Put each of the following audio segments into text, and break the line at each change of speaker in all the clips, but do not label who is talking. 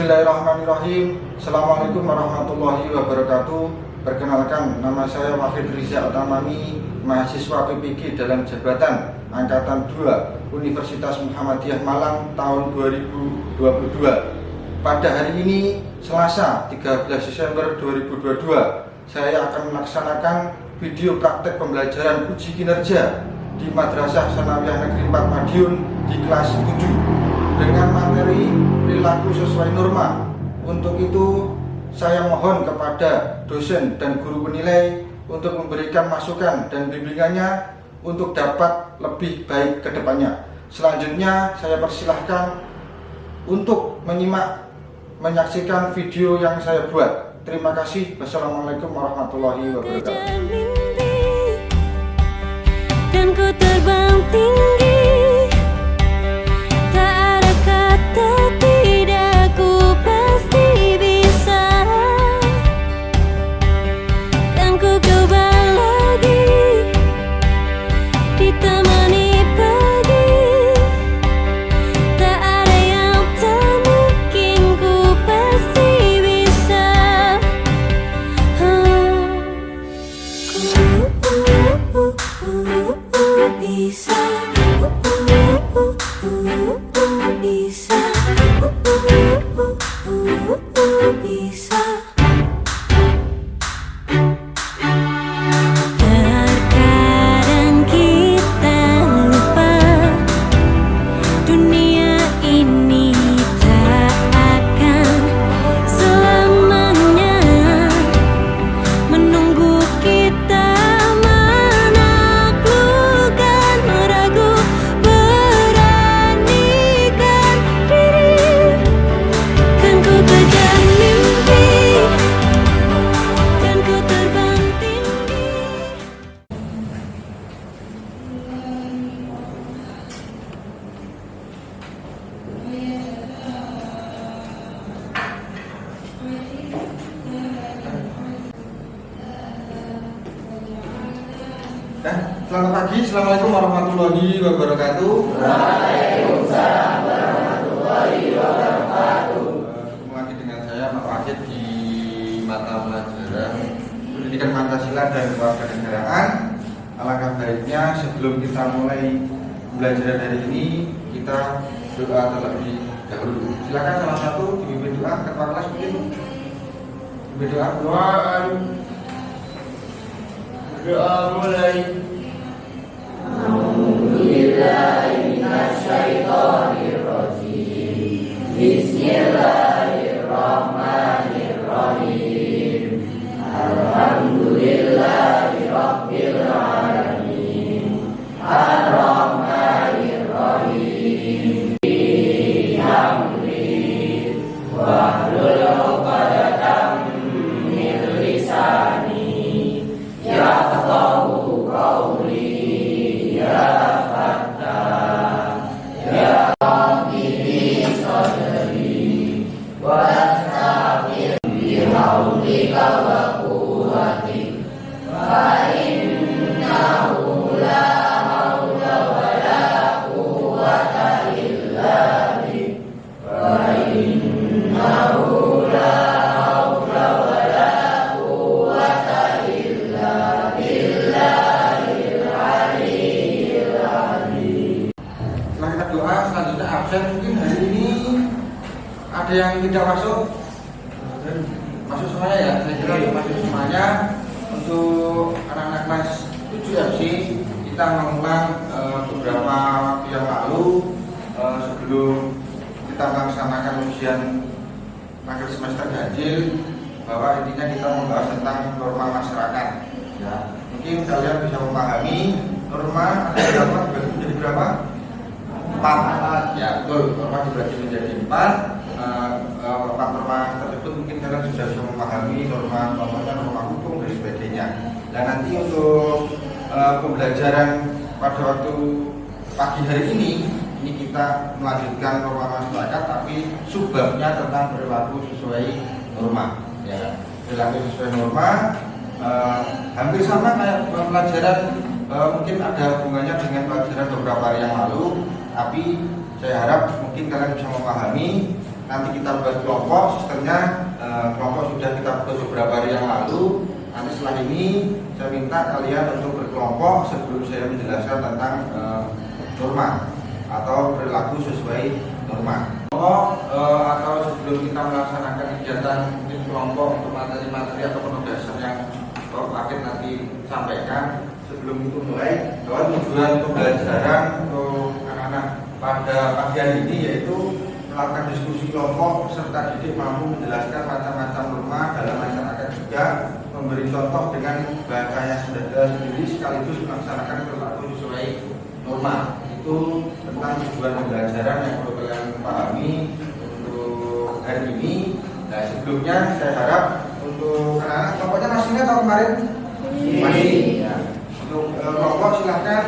Bismillahirrahmanirrahim. Assalamualaikum warahmatullahi wabarakatuh. Perkenalkan, nama saya Wahid Riza Utamami, mahasiswa PPG dalam jabatan Angkatan 2 Universitas Muhammadiyah Malang tahun 2022. Pada hari ini, Selasa 13 Desember 2022, saya akan melaksanakan video praktek pembelajaran uji kinerja di Madrasah Sanawiyah Negeri 4 Madiun di kelas 7 dengan materi perilaku sesuai norma. Untuk itu, saya mohon kepada dosen dan guru penilai untuk memberikan masukan dan bimbingannya untuk dapat lebih baik ke depannya. Selanjutnya, saya persilahkan untuk menyaksikan video yang saya buat. Terima kasih. Wassalamualaikum warahmatullahi wabarakatuh.
Dan ku terbang tinggi, tak ada kata tidak, ku pasti bisa. Dan ku coba lagi, ditemani pagi, tak ada yang tak mungkin, ku pasti bisa. Bisa, bisa, bisa. Terkadang kita lupa dunia ini tak akan selamanya menunggu kita.
Selamat pagi, Assalamualaikum warahmatullahi wabarakatuh.
Waalaikumsalam warahmatullahi wabarakatuh.
Ketemu lagi dengan saya, Pak Wahid, di mata pelajaran Pendidikan Pancasila dan Kewarganegaraan. Alangkah baiknya sebelum kita mulai pembelajaran hari ini, kita doa terlebih dahulu. Silakan salah satu dipimpin doa, ketua kelas mungkin dipimpin doa.
Doa mulai. Alhamdulillahirrahmanirrahim. Bismillahirrahmanirrahim. Alhamdulillahirabbil alamin. Ar-Rahmanirrahim. Bihamdi wahlul 'uqdatam min lisani yafqahu qawli.
Ada yang tidak masuk? Masuk semuanya ya? Saya kira masuk semuanya. Untuk anak-anak kelas 7 FC, kita mengulang beberapa waktu yang lalu sebelum kita melaksanakan ujian akhir semester ganjil, bahwa intinya kita membahas tentang norma masyarakat. Ya, mungkin kalian bisa memahami norma ada berapa, dibagi menjadi berapa? 4. Ya betul, norma dibagi menjadi 4. Empat norma tersebut mungkin kalian sudah bisa memahami contohnya norma hukum dan sebagainya. Dan nanti untuk pembelajaran pada waktu pagi hari ini kita melanjutkan norma masyarakat, tapi subbabnya tentang perilaku sesuai norma. Ya, perilaku sesuai norma hampir sama kayak pelajaran, mungkin ada hubungannya dengan pelajaran beberapa hari yang lalu, tapi saya harap mungkin kalian bisa memahami nanti kita buat kelompok. Sistemnya kelompok sudah kita buat beberapa hari yang lalu. Nanti setelah ini saya minta kalian untuk berkelompok sebelum saya menjelaskan tentang norma atau perilaku sesuai norma. Atau sebelum kita melaksanakan kegiatan mungkin kelompok untuk materi-materi atau penugasan yang Bapak Wakil nanti sampaikan, sebelum itu mulai bahwa tujuan pembelajaran untuk anak-anak pada pagi hari ini yaitu melakukan diskusi kelompok serta didik mampu menjelaskan macam-macam norma dalam masyarakat, juga memberi contoh dengan bahasanya sendiri sekaligus melaksanakan perilaku sesuai norma. Itu tentang tujuan pembelajaran yang perlu kalian pahami untuk hari ini. Nah, sebelumnya saya harap untuk anak-anak kelompoknya masih ingat tahun kemarin? Masih. Ya. Untuk kelompok silahkan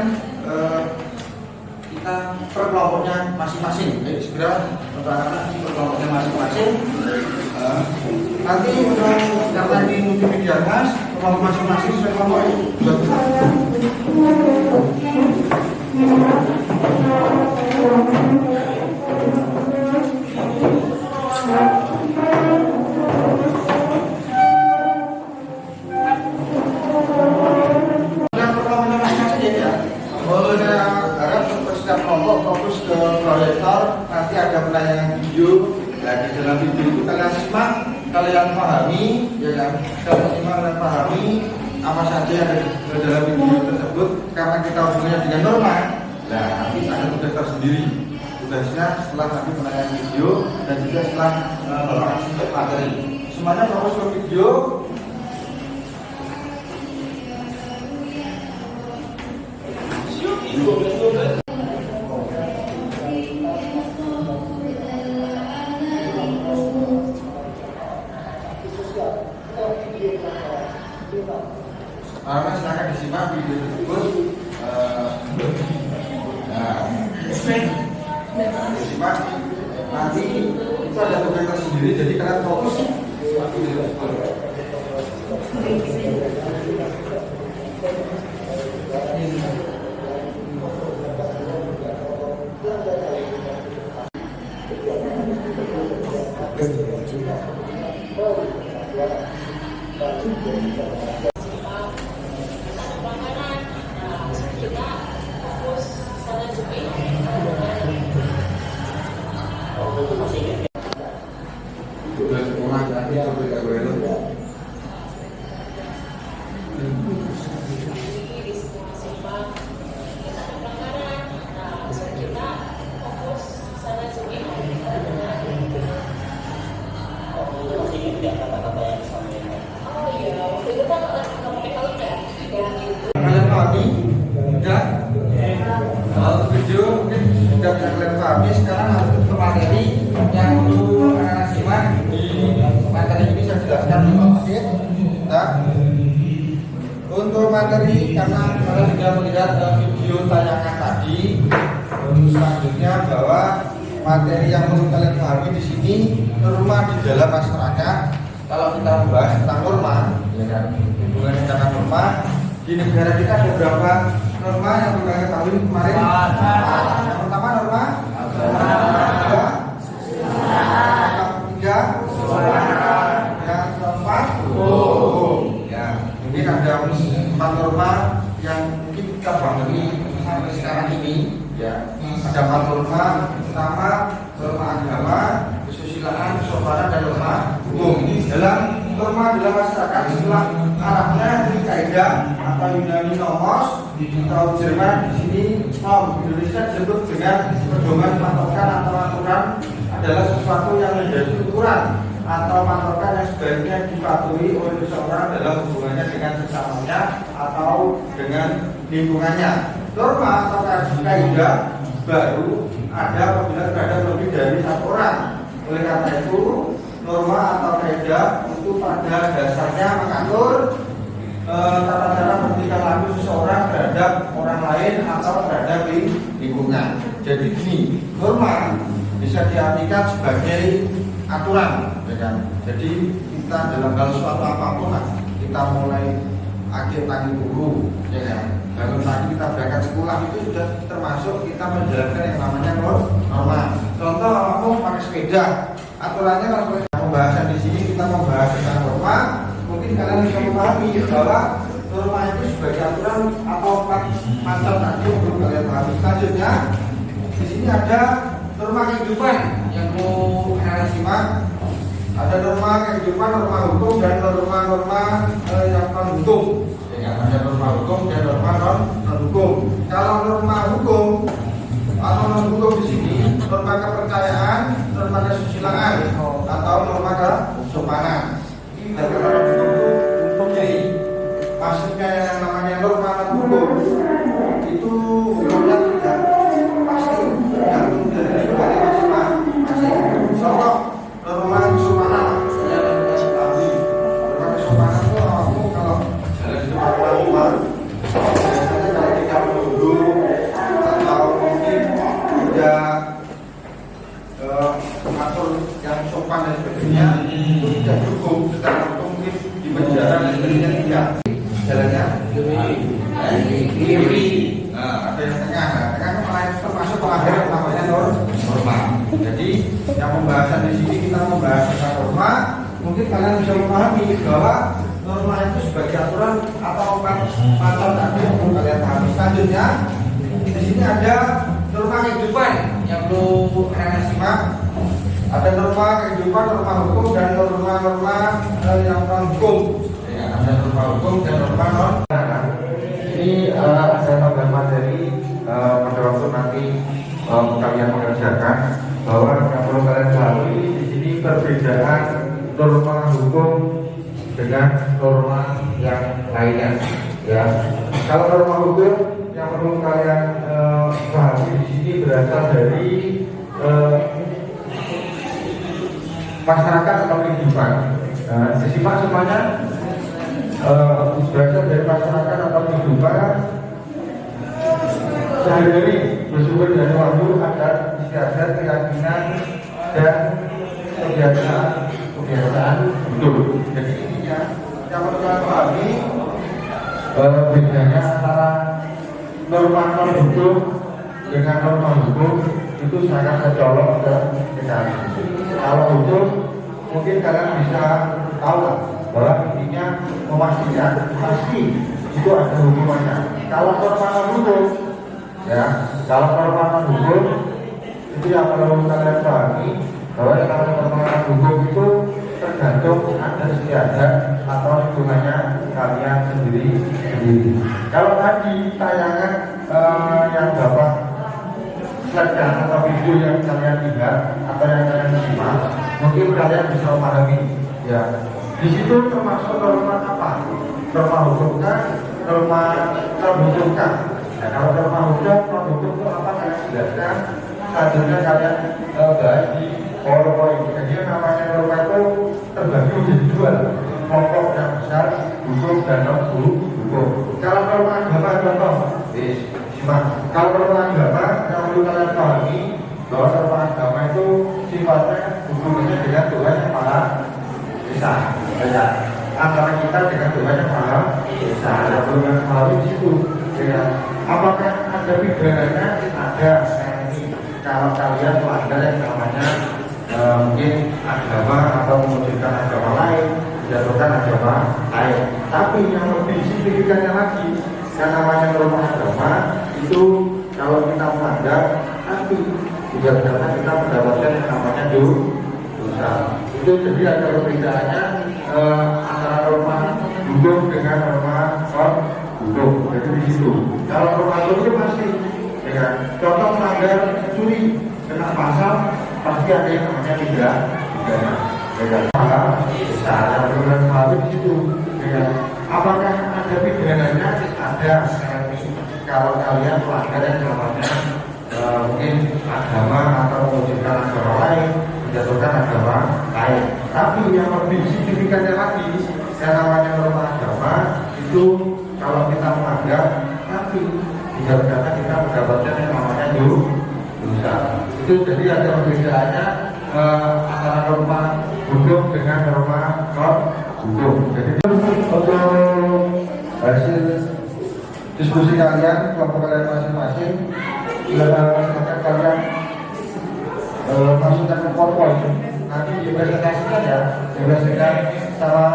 kita per kelompoknya masing-masing. Jadi segera untuk anak-anak per kelompoknya masing-masing. Nanti untuk karena ini multimedia mas, kelompok masing-masing sesuai kelompok itu. Fokus ke proyektor, nanti ada penayangan video. Nah, di dalam video itu kalian simak, kalian pahami, ya kan? Kalian simak, kalian pahami apa saja yang ada di dalam video tersebut. Karena kita hubungannya dengan norma, nah nanti ada tugas tersendiri. Tugasnya setelah nanti penayangan video dan juga setelah melakukan materi. Semuanya fokus ke video. Silakan disimak video tersebut. Disimak. Nanti itu ada tugas tersendiri, jadi kalian fokus. Video mungkin sudah bisa kalian pahami. Sekarang masuk ke materi yang perlu anak-anak simak. Di materi ini saya jelaskan sedikit. Nah, untuk materi karena kalian sudah melihat video tayangan tadi, selanjutnya bahwa materi yang perlu kalian pahami di sini norma di dalam masyarakat. Kalau kita membahas tentang norma, ya kan, hubungan dengan norma di negara kita ada beberapa norma yang perlu kalian ketahui kemarin. Yang pertama norma tiga, yang keempat ya, mungkin ada 4 norma yang mungkin kita pahami sampai sekarang ini ya. Ada 4 norma. Pertama norma agama, kesusilaan, kesopanan, dan norma hukum. Dalam norma dalam masyarakat istilah Arabnya ini kaidah atau Yunani nomos atau Jerman di sini norm. Indonesia disebut dengan pedoman, patokan atau aturan adalah sesuatu yang menjadi ukuran atau patokan yang sebaiknya dipatuhi oleh seseorang dalam hubungannya dengan sesamanya atau dengan lingkungannya. Norma atau kaidah baru ada apabila terhadap lebih dari 1 orang. Oleh karena itu norma atau kaidah itu pada dasarnya mengatur tata cara bertingkah laku seseorang terhadap orang lain atau terhadap lingkungan. Jadi gini, norma bisa diartikan sebagai aturan, ya kan? Jadi kita dalam hal suatu apapun, kita mulai akhir pagi guru, ya kan? Bangun pagi kita berangkat sekolah itu sudah termasuk kita menjalankan yang namanya norma. Contoh, aku pakai sepeda, aturannya kalau pembahasan di sini kita membahas tentang norma, mungkin kalian bisa memahami bahwa norma itu sebagai aturan atau macam tadi untuk kalian pahami. Selanjutnya di sini ada norma kehidupan yang mau kalian simak. Ada norma kehidupan, norma hukum, dan norma-norma yang non hukum. Ya, ada norma hukum dan norma non hukum. Kalau norma hukum atau non hukum di sini norma kepercayaan, norma kesusilaan atau norma kesopanan. Dan kalau hukum itu jadi maksudnya yang namanya norma non hukum itu hukumnya tidak pasti, tergantung dari masing-masing. Contoh norma kesopanan, norma kesopanan itu aku kalau jalan di depan orang biasanya kalau tidak menunduk atau mungkin tidak mengatur yang sopan dan sebagainya itu tidak cukup. Secara mungkin di penjara dan sebagainya tidak. Jalannya kiri. Nah, ada yang tengah. Nah, tengah itu termasuk pelanggaran namanya norma. Jadi yang pembahasan di sini kita membahas tentang norma. Mungkin kalian bisa memahami bahwa norma itu sebagai aturan atau macam tadi untuk kalian pahami. Selanjutnya di sini ada norma kehidupan yang perlu kalian simak. Ada norma kehidupan, norma hukum, dan norma-norma yang non hukum. Ya, ada norma hukum dan norma non. Ini ada tambahan materi pada waktu nanti kalian mengerjakan bahwa yang perlu kalian ketahui di sini perbedaan norma hukum dengan norma yang lainnya. Ya, kalau norma hukum yang perlu kalian pahami di sini berasal dari masyarakat atau kehidupan. Disimak semuanya. Berasal dari masyarakat atau kehidupan sehari-hari bersumber dari waktu, adat, istiadat, keyakinan, dan kebiasaan hidup. Jadi intinya yang perlu kalian pahami bedanya antara norma non hukum dengan norma hukum itu sangat mencolok sekali. Kalau hukum mungkin kalian bisa tahu bahwa intinya memastikan pasti itu ada hukumannya. Kalau norma non hukum, ya, kalau norma non hukum itu yang perlu kalian pahami bahwa kalau norma non hukum itu tergantung ada istiadat atau hitungannya kalian sendiri. Kalau tadi tayangan yang Bapak slide atau video yang kalian lihat atau yang kalian simak, mungkin kalian bisa memahami. Ya, di situ termasuk norma apa? Norma hukumnya, norma non-hukumnya. Nah, kalau norma non-hukum itu apa kalian jelaskan? Selanjutnya kalian bahas di PowerPoint. Jadi yang namanya norma itu terbagi menjadi dua, kelompok yang besar, hukum dan non-hukum. Kalau norma agama contoh, simak. Kalau norma agama yang perlu kalian pahami bahwa norma agama itu sifatnya hubungannya dengan Tuhan yang Maha Esa. Ya, antara kita dengan Tuhan yang Maha Esa. Yang perlu kalian pahami di situ. Ya, apakah ada pidananya? Ada. Kalau kalian melanggar yang namanya mungkin agama atau mewujudkan agama lain, menjatuhkan agama lain. Tapi yang lebih signifikannya lagi, yang namanya norma agama itu kalau kita melanggar, nanti juga karena kita mendapatkan yang namanya dosa. Itu jadi ada perbedaannya antara norma hukum dengan norma non hukum. Jadi di situ. Kalau norma hukum itu pasti, ya, contoh melanggar curi kena pasal, pasti ada yang namanya tidak pidana. Yang perlu kalian di situ. Apakah ada pidananya? Ada. Kalau kalian melanggar yang namanya mungkin agama atau mewujudkan agama lain, menjatuhkan agama lain. Tapi yang lebih signifikannya lagi, yang namanya norma agama itu kalau kita melanggar, nanti tidak karena kita mendapatkan yang namanya dosa. Itu jadi ada perbedaannya antara norma hukum dengan norma non hukum. Jadi untuk hasil diskusi kalian, kelompok kalian masing-masing, silakan kalian masukkan ke PowerPoint nanti dipresentasikan ya, dipresentasikan secara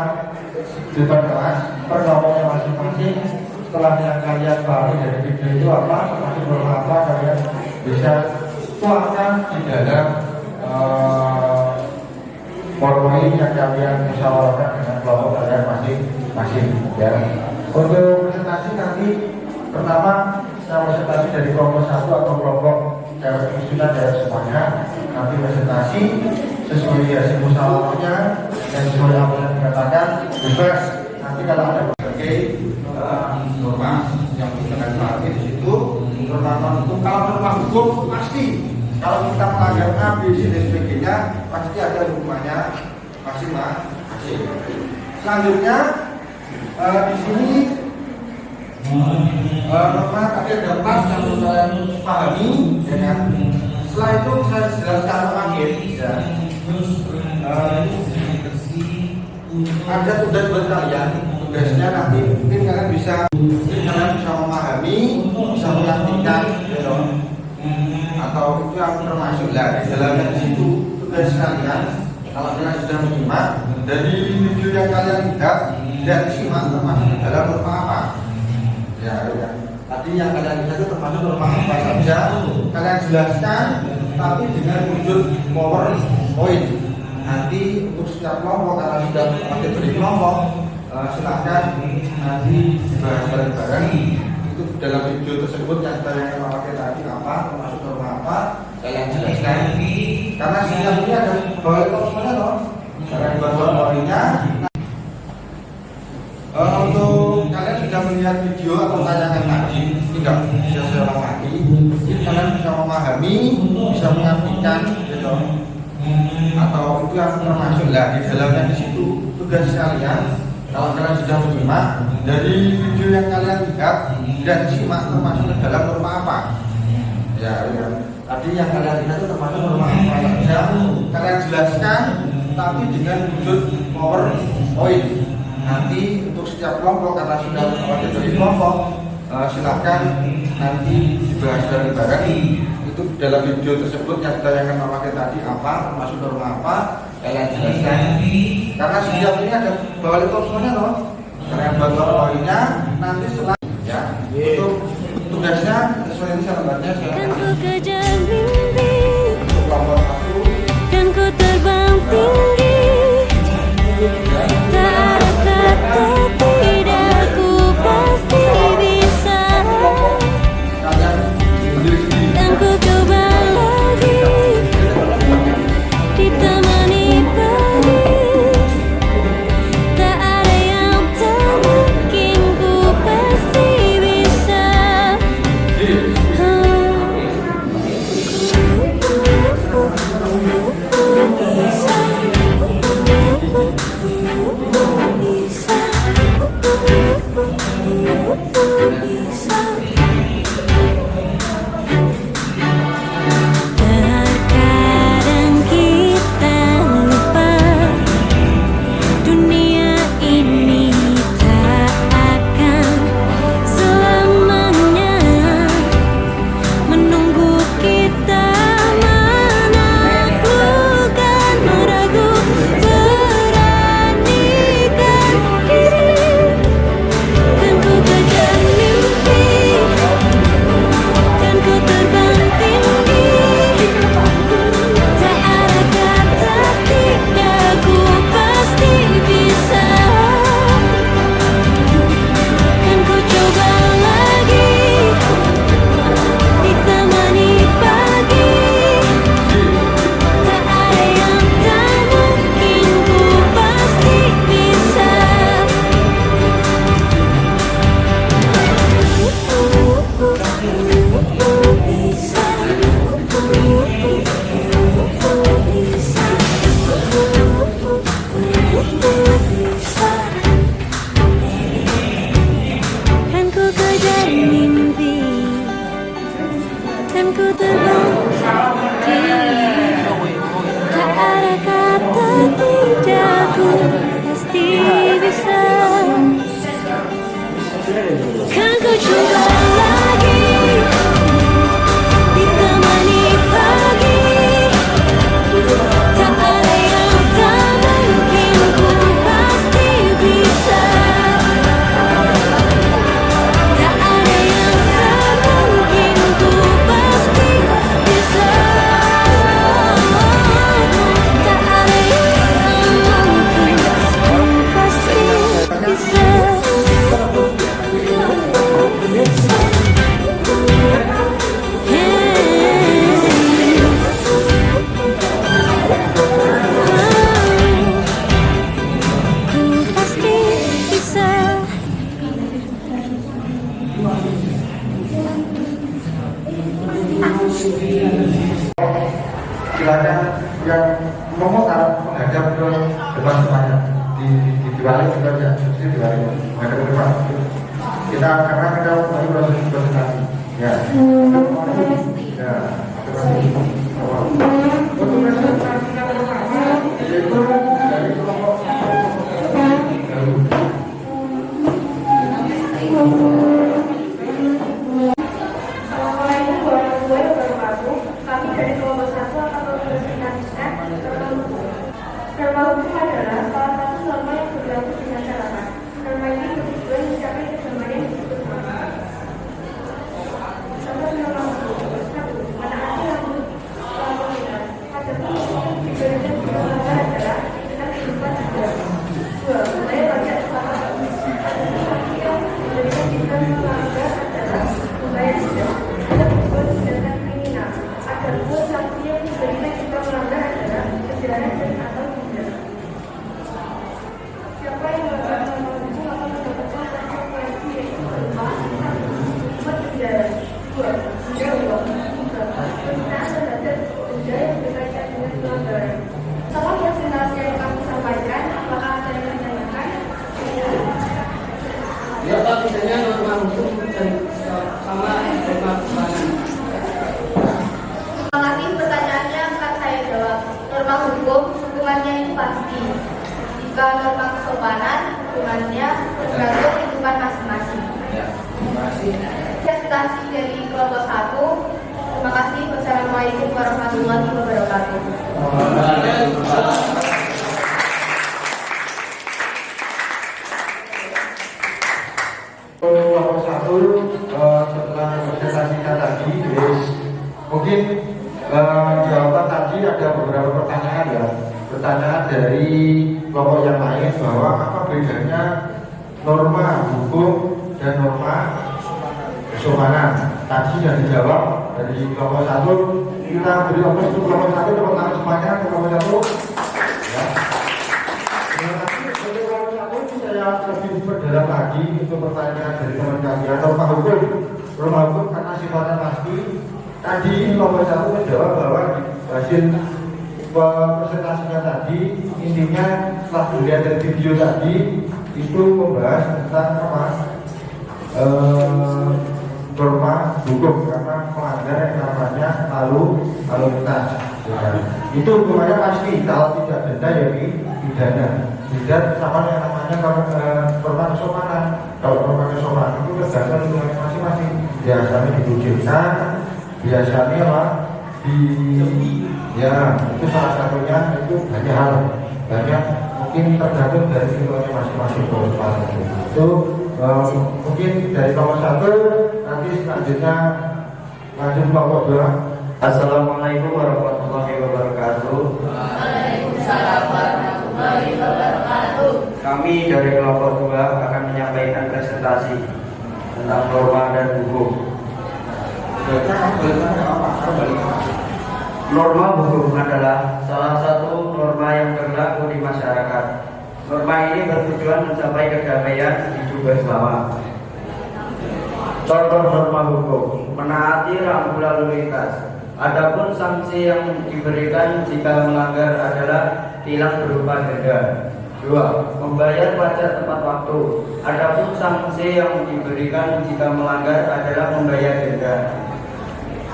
depan kelas per kelompoknya masing-masing. Setelah yang kalian pahami dari video itu apa, termasuk norma apa, kalian bisa tuangkan di dalam poin yang kalian musyawarahkan dengan kelompok kalian masing-masing ya. Untuk presentasi nanti pertama saya presentasi dari kelompok 1 atau kelompok sudah dari semuanya. Nanti presentasi sesuai hasil musyawarahnya dan sesuai apa yang dikatakan bebas. Nanti kalau ada berbagai norma yang kita akan pahami di situ, norma hukum. Kalau norma hukum pasti kalau kita melanggar A, B, C dan sebagainya pasti ada hukumannya masing-masing. Selanjutnya di sini norma tadi ada 4 yang saya pahami ya kan. Setelah itu saya jelaskan akhir ya. Ada tugas buat kalian. Tugasnya nanti mungkin kalian bisa memahami, bisa mengartikan ya, atau itu yang termasuk lah di dalamnya di situ tugas kalian. Kalau kalian sudah menyimak dari video yang kalian lihat dan simak termasuk di dalam norma apa ya. Tadi yang kalian lihat itu termasuk norma apa saja kalian jelaskan, tapi dengan wujud PowerPoint. Nanti untuk setiap kelompok karena sudah pakai beri kelompok, silahkan nanti dibahas bareng-bareng. Itu dalam video tersebut yang saya akan pakai tadi apa, termasuk norma apa, kalian jelaskan. Karena setiap ini ada bawah semuanya loh. Kalian buat powerpointnya. Untuk kalian sudah melihat video atau tayangan tadi, tidak bisa saya ulang lagi. Jadi kalian bisa memahami, bisa mengartikan, gitu. Atau itu yang termasuk lah di dalamnya di situ tugas kalian. Kalau kalian sudah menyimak dari video yang kalian lihat dan simak termasuk dalam norma apa ya. Tadi yang kalian lihat itu termasuk norma apa saja kalian jelaskan, tapi dengan wujud PowerPoint. Nanti untuk setiap kelompok karena sudah mewakili dari kelompok, silahkan nanti dibahas bareng-bareng. Itu dalam video tersebut yang saya akan memakai tadi apa, termasuk norma apa, kalian jelaskan. Karena setiap ini ada bawah semuanya loh. Kalian buat powerpointnya nanti setelah ya. Untuk tugasnya sesuai ini saya lembarnya.
Kan ku kejar mimpi,
Kelompok 1
kan ku terbang tinggi. Tak ada kata tidak, ku pasti bisa. Dan ku coba lagi ditemani pagi. Tak ada yang tak mungkin, ku pasti bisa. Bisa.
diskusi dengan menghadap ke depan. Kita karena kita mulai proses presentasi. Ya. Ya. Untuk presentasinya pertama yaitu dari kelompok
Assalamualaikum warahmatullahi wabarakatuh. Kami dari kelompok 1 akan mempresentasikan norma hukum adalah salah satu norma yang berlaku di masyarakat. Norma ini bertujuan mencapai kedamaian di suatu masyarakat. Contoh norma hukum: 1. Menaati lampu lintas. Adapun hukum diberikan di melanggar adalah tentang kehidupan juga. 2. Membayar pajak tepat waktu. Adapun sanksi yang diberikan jika melanggar adalah membayar denda. Adapun tindakan kriminal. Adapun sanksi yang diberikan jika melanggar adalah penjara dan atau denda. Siapa yang melanggar norma hukum akan mendapatkan konsekuensi yaitu berupa 1. Penjara. 2. Denda uang. 3. Penghinaan terhadap denda yang berkaitan dengan pelanggaran. Setelah presentasi yang kami sampaikan, apakah ada yang menanyakan?
Ya Pak, misalnya norma hukum dan sama norma kesepahaman.
Terima kasih, pertanyaannya akan saya jawab. Norma hukum hukumannya itu pasti. Jika norma kesopanan hukumannya tergantung kehidupan masing-masing.
Ya, terima kasih.
Presentasi dari kelompok 1. Terima kasih. Wassalamualaikum warahmatullahi wabarakatuh.
kelompok 1 setelah presentasinya tadi, mungkin jawaban tadi ada beberapa pertanyaan ya. Pertanyaan dari kelompok yang lain bahwa apa bedanya norma hukum dan norma kesopanan. Tadi sudah dijawab dari kelompok 1. Kita beri opsi untuk kelompok 1, tepuk tangan semuanya ke kelompok 1. Ya. Terima kasih. Untuk kelompok 1 saya lebih berdalam lagi untuk pertanyaan dari teman kalian. Norma hukum karena sifatnya pasti. Tadi kelompok 1 menjawab bahwa hasil presentasinya tadi intinya setelah dilihat dari video tadi itu membahas tentang apa? Norma hukum karena melanggar yang namanya lalu lintas. Ya. Itu hukumannya pasti, kalau tidak denda ya pidana. Tidak sama yang namanya norma kesopanan. Kalau norma kesopanan itu tergantung hukumannya masing-masing. Biasanya dikucilkan, biasanya apa? Ya itu salah satunya, itu banyak hal, banyak mungkin tergantung dari hukumannya masing-masing. Itu mungkin dari nomor 1. Nanti selanjutnya lanjut kelompok 2.
Assalamualaikum warahmatullahi wabarakatuh.
Waalaikumsalam warahmatullahi wabarakatuh.
Kami dari kelompok 2 akan menyampaikan presentasi tentang norma dan hukum. Norma hukum adalah salah satu norma yang berlaku di masyarakat. Norma ini bertujuan mencapai kedamaian hidup bersama. Contoh norma hukum: menaati rambu lalu lintas. Adapun sanksi yang diberikan jika melanggar adalah tilang berupa denda. 2. Membayar pajak tepat waktu. Adapun sanksi yang diberikan jika melanggar adalah membayar denda.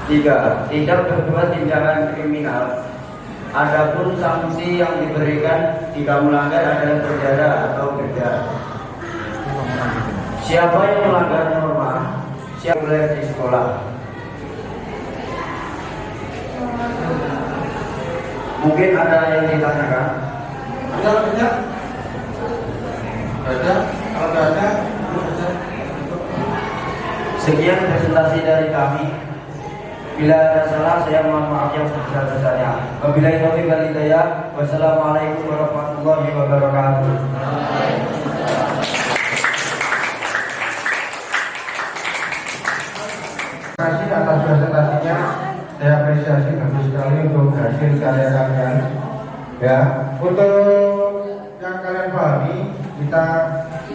3. Tidak berbuat tindakan kriminal. Adapun sanksi yang diberikan jika melanggar adalah penjara atau denda. Siapa yang melanggar norma siap boleh di sekolah. Mungkin ada yang ditanyakan.
Ada lebihnya? Ada? Kalau tidak ada, belum ada.
Sekian presentasi dari kami. Bila ada salah, saya mohon maaf yang sebesar-besarnya. Wabillahi taufiq wal hidayah. Wassalamualaikum warahmatullahi wabarakatuh.
Terima kasih atas presentasinya. Saya apresiasi bagus sekali untuk hasil karya kalian. Ya, untuk yang kalian pahami, kita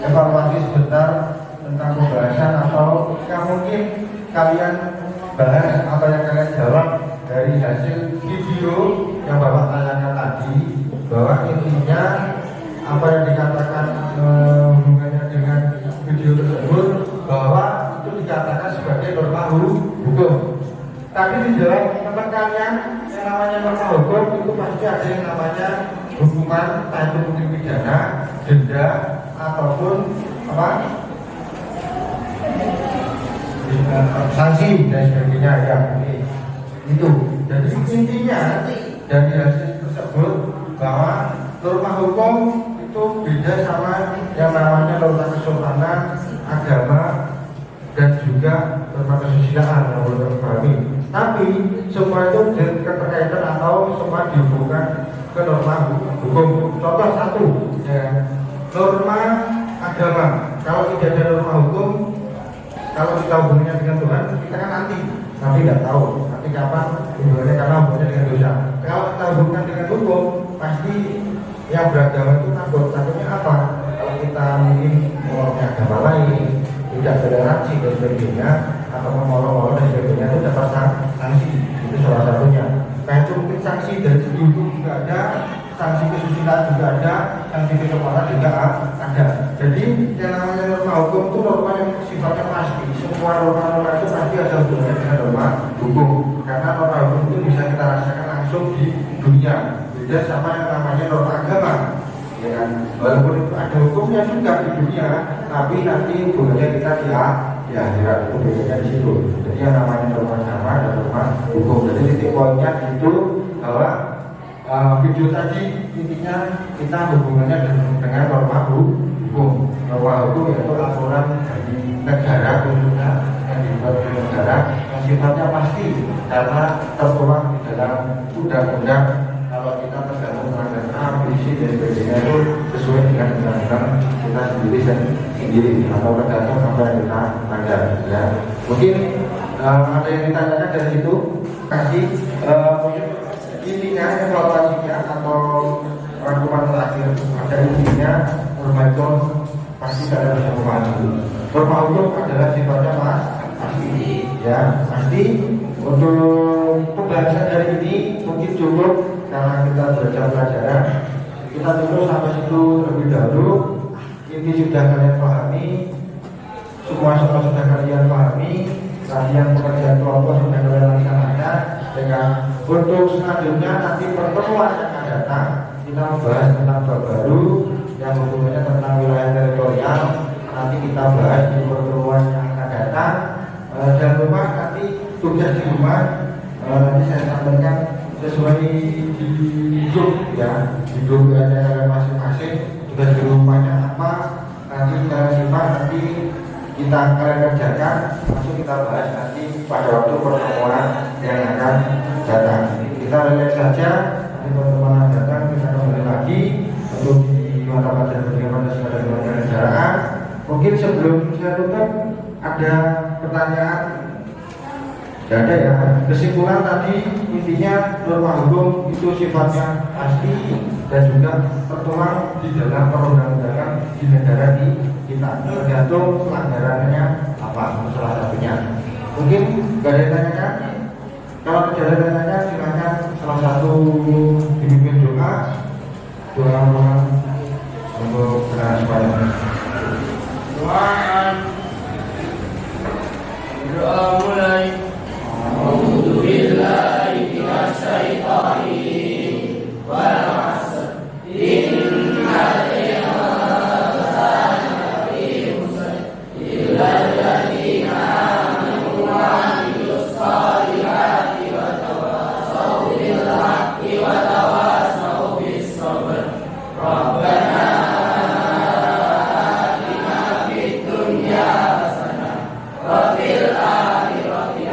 evaluasi sebentar tentang pembahasan atau yang mungkin kalian bahas atau yang kalian jawab dari hasil video yang Bapak tanyakan tadi, bahwa intinya
apa yang dikatakan hubungannya dengan video tersebut, bahwa itu dikatakan sebagai norma hukum. Tapi di dalam penekannya yang namanya norma hukum itu pasti ada yang namanya hukuman, entah itu mungkin pidana, denda, ataupun apa, sanksi dan sebagainya ya. Itu. Jadi intinya dari hasil tersebut bahwa norma hukum itu beda sama yang namanya norma kesopanan, agama, dan juga norma kesusilaan yang boleh dipahami. Tapi semua itu keterkaitan atau semua dihubungkan ke norma hukum. Contoh satu, ya, norma agama. Kalau tidak ada norma hukum, kalau kita hubungannya dengan Tuhan, kita kan nanti nggak tahu nanti kapan hubungannya, karena hubungannya dengan dosa. Kalau kita hubungkan dengan hukum, pasti yang beragama itu takutnya apa? Kalau kita mungkin mengolok agama lain, tidak toleransi dan sebagainya, atau mengolok-olok dan sebagainya, itu dapat sanksi. Itu salah satunya. Nah itu mungkin sanksi dari segi hukum juga ada, sanksi kesusilaan juga ada, sanksi kesopanan juga ada. Jadi yang namanya norma hukum itu norma yang sifatnya pasti. Semua norma-norma itu pasti ada hubungannya dengan norma hukum. Karena norma hukum itu bisa kita rasakan langsung di dunia. Beda sama yang namanya norma agama. Ya kan? Walaupun itu ada hukumnya juga di dunia, tapi nanti hubungannya kita di akhirat, itu bedanya di situ. Jadi yang namanya norma agama dan norma hukum. Jadi titik poinnya itu bahwa video tadi intinya kita hubungannya dengan norma hukum. Norma hukum yaitu aturan dari negara, khususnya yang dibuat di negara yang sifatnya pasti karena tertuang di dalam undang-undang. Kalau kita tergantung melanggar ambisi dan sebagainya itu sesuai dengan undang-undang kita sendiri atau tergantung apa yang kita langgar. Ya. Mungkin ada yang ditanyakan dari situ, kasih intinya evaluasinya atau rangkuman terakhir. Ada intinya norma itu pasti tidak bisa memahami. Norma hukum adalah sifatnya pasti, ya pasti. Untuk pembahasan hari ini mungkin cukup karena kita belajar pelajaran. Kita dulu sampai situ terlebih dahulu. Ini sudah kalian pahami, semua sudah kalian pahami. Latihan pekerjaan kelompok sudah kalian laksanakan. Dengan untuk selanjutnya nanti pertemuan yang akan datang kita membahas tentang bab baru yang hubungannya tentang wilayah teritorial. Nanti kita bahas di pertemuan yang akan datang. Jangan lupa nanti tugas di rumah nanti saya sampaikan sesuai di grup ya, di grup ada masing-masing tugas di rumahnya apa, nanti kita simak, nanti kita akan kerjakan, langsung kita bahas nanti pada waktu pertemuan yang akan datang. Kita relax saja, nanti pertemuan yang datang kita kembali lagi untuk di mata pelajaran pendidikan Pancasila dan Kewarganegaraan. Mungkin sebelum saya tutup ada pertanyaan? Tidak ada ya. Kesimpulan tadi intinya norma hukum itu sifatnya pasti dan juga tertuang di dalam perundang-undangan di negara kita. Tergantung pelanggarannya apa salah satunya. Mungkin tidak ada yang tanyakan. Kalau tidak ada yang tanya, silakan salah satu dipimpin doa untuk supaya
doa mulai. A'udzu billahi minasy syaithanir rajim. Wal 'asr. Innal insana lafi khusr illa alladziina aamanu wa 'amilus shalihati wa tawassaw bil haqqi wa tawassaw bis sabr. Rabbana atina fid dunya hasanah wa fil akhirati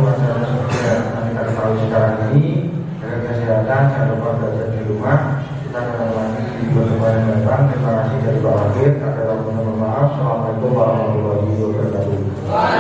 acara seperti yang kita ketahui sekarang ini, jaga kesehatan, jangan lupa belajar di rumah. Kita akan lagi di pertemuan yang datang. Terima kasih dari Pak Wakil. Ada waktu mohon maaf. Assalamualaikum warahmatullahi wabarakatuh.